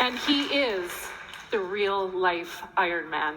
and he is the real-life Iron Man.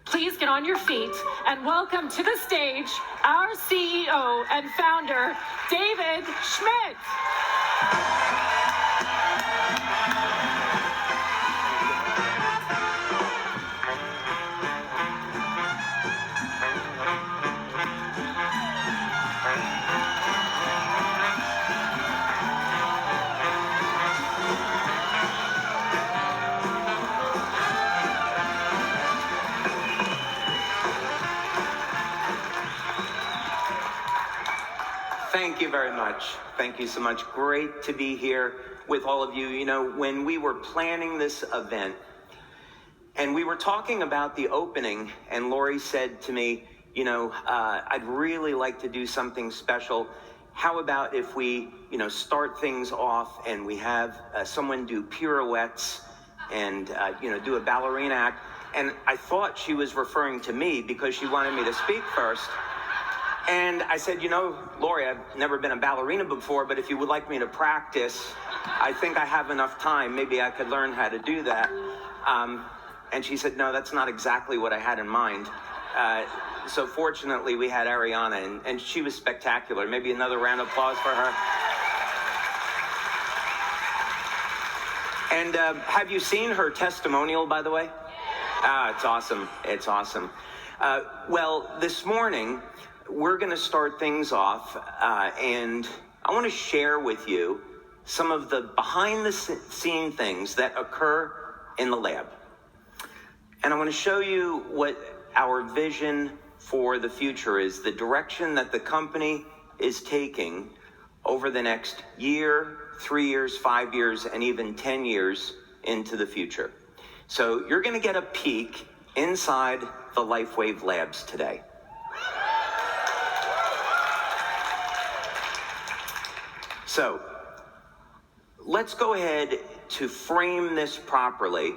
Please get on your feet and welcome to the stage our CEO and founder, David Schmidt. Thank you very much. Thank you so much. Great to be here with all of you. You know, when we were planning this event and we were talking about the opening, and Lori said to me, you know, I'd really like to do something special. How about if we, you know, start things off and we have someone do pirouettes and, you know, do a ballerina act. And I thought she was referring to me because she wanted me to speak first. And I said, you know, Lori, I've never been a ballerina before, but if you would like me to practice, I think I have enough time. Maybe I could learn how to do that. And she said, no, that's not exactly what I had in mind. So fortunately, we had Ariana, and she was spectacular. Maybe another round of applause for her. And have you seen her testimonial, by the way? It's awesome. It's awesome. Well, this morning, we're going to start things off, and I want to share with you some of the behind-the-scene things that occur in the lab. And I want to show you what our vision for the future is, the direction that the company is taking over the next year, 3 years, 5 years, and even 10 years into the future. So you're going to get a peek inside the Lifewave labs today. So let's go ahead to frame this properly.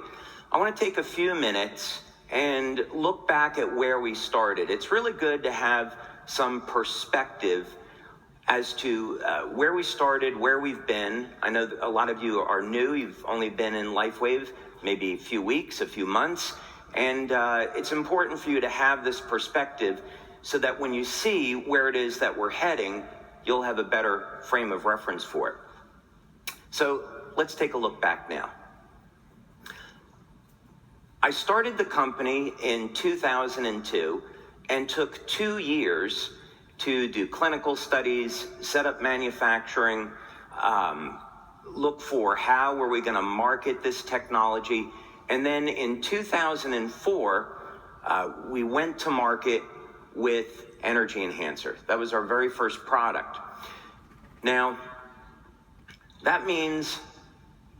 I want to take a few minutes and look back at where we started. It's really good to have some perspective as to where we started, where we've been. I know that a lot of you are new. You've only been in Lifewave maybe a few weeks, a few months. And it's important for you to have this perspective so that when you see where it is that we're heading, you'll have a better frame of reference for it. So let's take a look back now. I started the company in 2002 and took 2 years to do clinical studies, set up manufacturing, look for how were we going to market this technology. And then in 2004, we went to market with Energy Enhancer. That was our very first product. Now, that means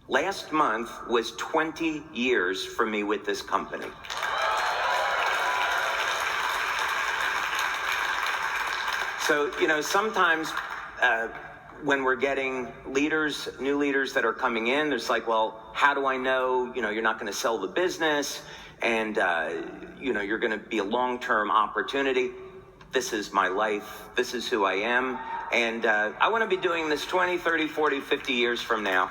last month was 20 years for me with this company. So, you know, sometimes when we're getting leaders, new leaders that are coming in, there's like, well, how do I know, you know, you're not going to sell the business and, you know, you're going to be a long-term opportunity. This is my life. This is who I am. And I want to be doing this 20, 30, 40, 50 years from now.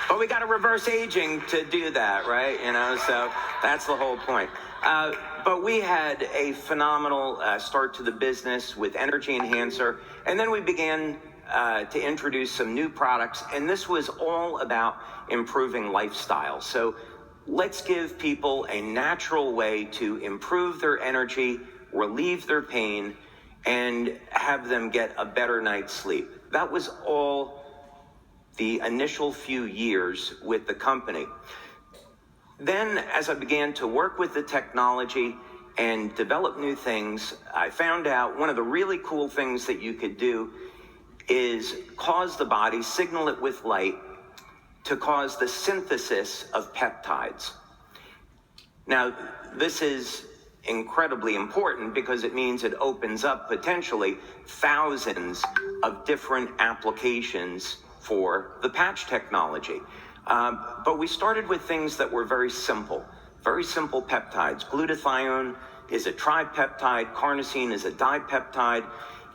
But we got to reverse aging to do that, right? You know, so that's the whole point. But we had a phenomenal start to the business with Energy Enhancer. And then we began to introduce some new products. And this was all about improving lifestyle. So let's give people a natural way to improve their energy, relieve their pain, and have them get a better night's sleep. That was all the initial few years with the company. Then, as I began to work with the technology and develop new things, I found out one of the really cool things that you could do is cause the body, signal it with light, to cause the synthesis of peptides. Now, this is incredibly important because it means it opens up potentially thousands of different applications for the patch technology. But we started with things that were very simple peptides. Glutathione is a tripeptide, carnosine is a dipeptide,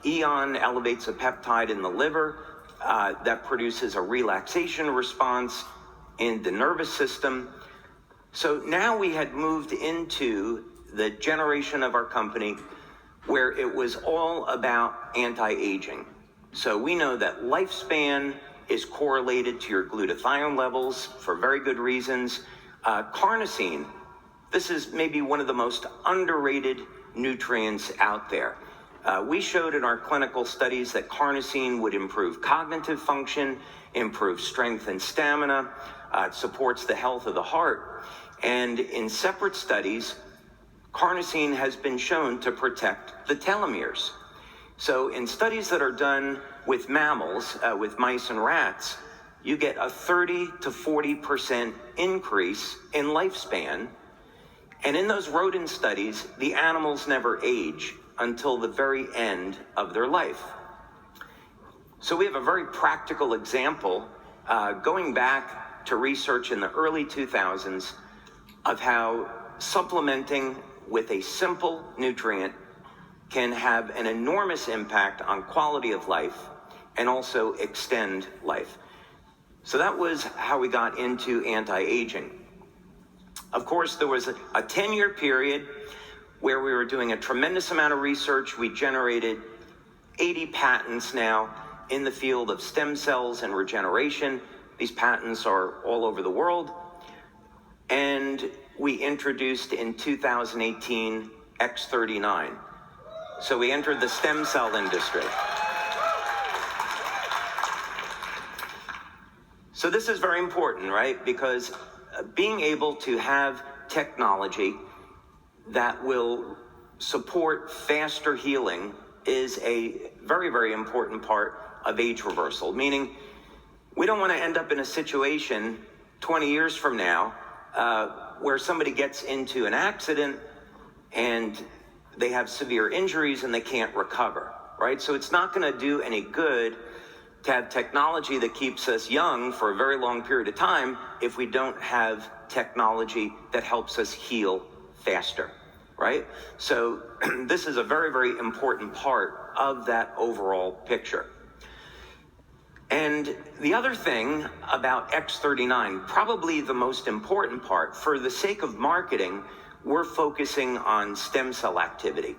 Eon elevates a peptide in the liver, that produces a relaxation response in the nervous system. So now we had moved into the generation of our company where it was all about anti-aging. So we know that lifespan is correlated to your glutathione levels for very good reasons. Carnosine, this is maybe one of the most underrated nutrients out there. We showed in our clinical studies that carnosine would improve cognitive function, improve strength and stamina, it supports the health of the heart, and in separate studies, carnosine has been shown to protect the telomeres. So in studies that are done with mammals, with mice and rats, you get a 30 to 40% increase in lifespan. And in those rodent studies, the animals never age until the very end of their life. So we have a very practical example going back to research in the early 2000s of how supplementing with a simple nutrient can have an enormous impact on quality of life and also extend life. So that was how we got into anti-aging. Of course, there was a 10-year period where we were doing a tremendous amount of research. We generated 80 patents now in the field of stem cells and regeneration. These patents are all over the world. And we introduced in 2018 X39. So we entered the stem cell industry. So this is very important, right? Because being able to have technology that will support faster healing is a very, very important part of age reversal, meaning we don't want to end up in a situation 20 years from now where somebody gets into an accident and they have severe injuries and they can't recover, right? So it's not going to do any good to have technology that keeps us young for a very long period of time if we don't have technology that helps us heal faster, right? So this is a very, very important part of that overall picture. And the other thing about X39, probably the most important part, for the sake of marketing, we're focusing on stem cell activity.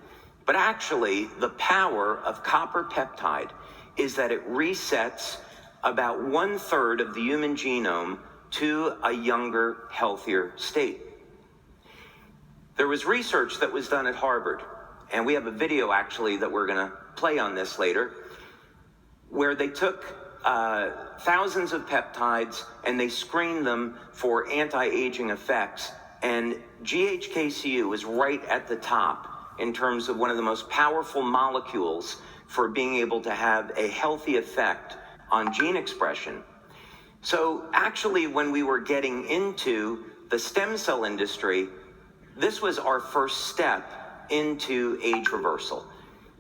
But actually, the power of copper peptide is that it resets about 1/3 of the human genome to a younger, healthier state. There was research that was done at Harvard, and we have a video actually that we're going to play on this later, where they took thousands of peptides and they screened them for anti-aging effects, and GHKCU was right at the top in terms of one of the most powerful molecules for being able to have a healthy effect on gene expression. So actually, when we were getting into the stem cell industry, this was our first step into age reversal.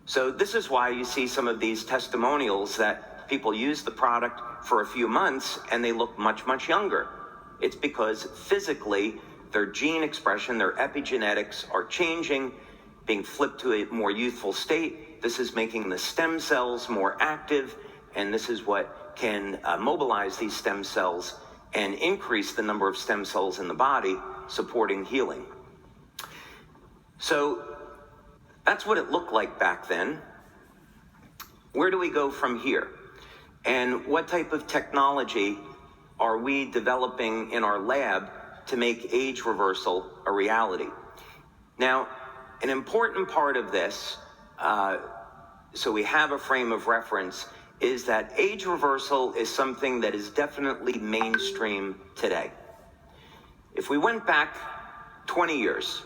So this is why you see some of these testimonials that people use the product for a few months and they look much, much younger. It's because physically their gene expression, their epigenetics are changing, being flipped to a more youthful state. This is making the stem cells more active, and this is what can mobilize these stem cells and increase the number of stem cells in the body, supporting healing. So that's what it looked like back then. Where do we go from here? And what type of technology are we developing in our lab to make age reversal a reality? Now, an important part of this, so we have a frame of reference, is that age reversal is something that is definitely mainstream today. If we went back 20 years,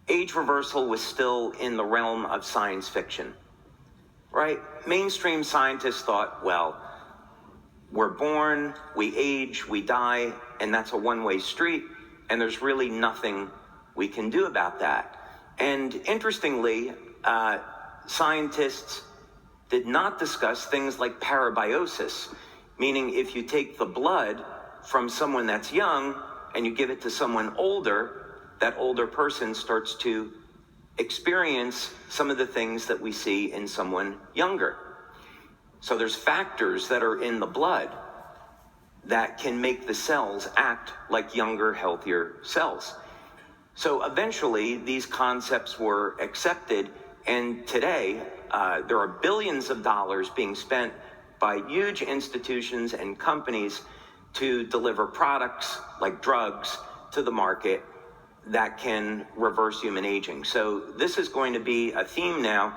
age reversal was still in the realm of science fiction, right? Mainstream scientists thought, well, we're born, we age, we die, and that's a one-way street, and there's really nothing we can do about that. And interestingly, scientists did not discuss things like parabiosis, meaning if you take the blood from someone that's young and you give it to someone older, that older person starts to experience some of the things that we see in someone younger. So there's factors that are in the blood that can make the cells act like younger, healthier cells. So eventually, these concepts were accepted, and today, there are billions of dollars being spent by huge institutions and companies to deliver products like drugs to the market that can reverse human aging. So this is going to be a theme now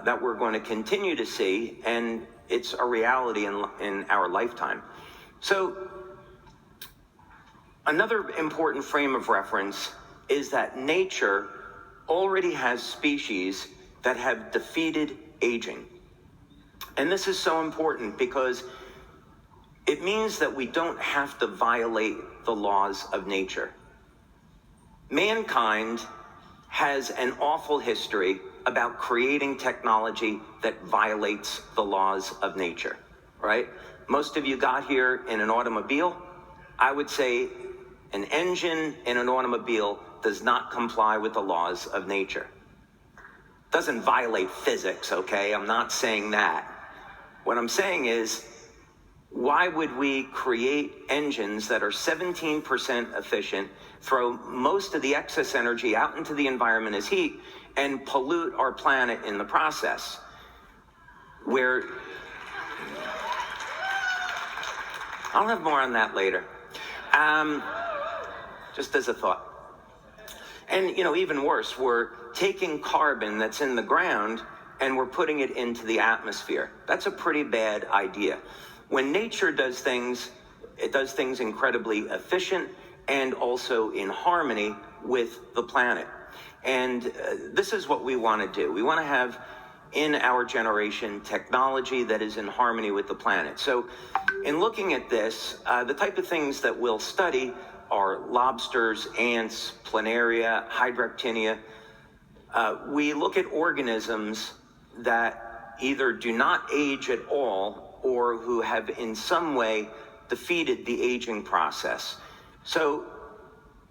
that we're going to continue to see, and it's a reality in our lifetime. So another important frame of reference is that nature already has species that have defeated aging. And this is so important because it means that we don't have to violate the laws of nature. Mankind has an awful history about creating technology that violates the laws of nature, right? Most of you got here in an automobile. I would say an engine in an automobile does not comply with the laws of nature. Doesn't violate physics, okay? I'm not saying that. What I'm saying is, why would we create engines that are 17% efficient, throw most of the excess energy out into the environment as heat, and pollute our planet in the process? I'll have more on that later. Just as a thought. And, even worse, we're taking carbon that's in the ground and we're putting it into the atmosphere. That's a pretty bad idea. When nature does things, it does things incredibly efficient and also in harmony with the planet. And this is what we want to do. We want to have in our generation technology that is in harmony with the planet. So in looking at this, the type of things that we'll study are lobsters, ants, planaria, hydractinia. We look at organisms that either do not age at all or who have in some way defeated the aging process. So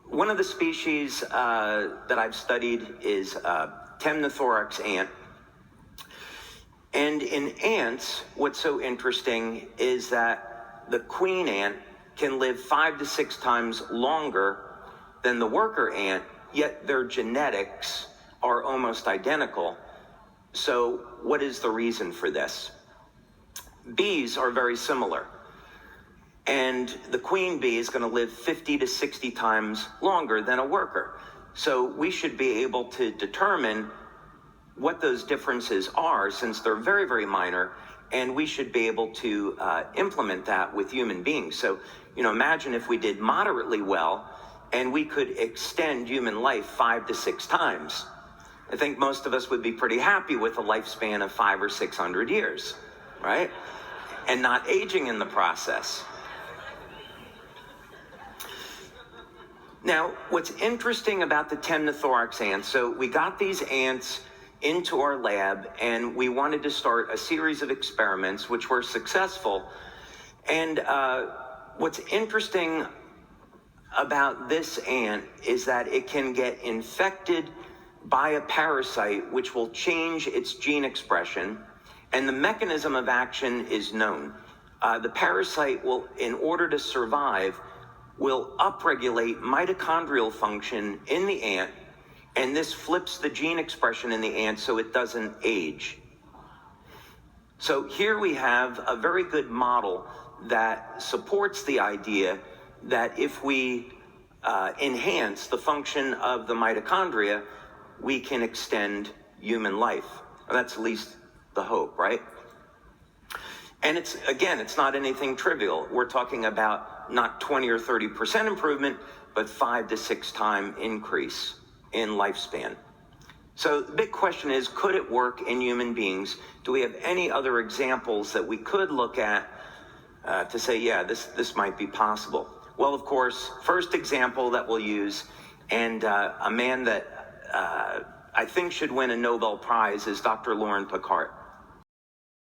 one of the species that I've studied is Temnothorax ant. And in ants, what's so interesting is that the queen ant can live 5 to 6 times longer than the worker ant, yet their genetics are almost identical. So what is the reason for this? Bees are very similar. And the queen bee is going to live 50 to 60 times longer than a worker. So we should be able to determine what those differences are, since they're very, very minor, and we should be able to implement that with human beings. So, imagine if we did moderately well and we could extend human life 5 to 6 times. I think most of us would be pretty happy with a lifespan of 500 or 600 years, right? And not aging in the process. Now, what's interesting about the Temnothorax ants, so we got these ants into our lab and we wanted to start a series of experiments which were successful. And what's interesting about this ant is that it can get infected by a parasite which will change its gene expression, and the mechanism of action is known. The parasite will, in order to survive, will upregulate mitochondrial function in the ant, and this flips the gene expression in the ant so it doesn't age. So here we have a very good model that supports the idea that if we enhance the function of the mitochondria, we can extend human life. That's at least the hope, right? And it's not anything trivial. We're talking about not 20 or 30% improvement, but 5 to 6 time increase in lifespan. So the big question is, could it work in human beings? Do we have any other examples that we could look at to say, yeah, this might be possible? Well, of course, first example that we'll use, and a man that I think should win a Nobel Prize, is Dr. Lauren Picard.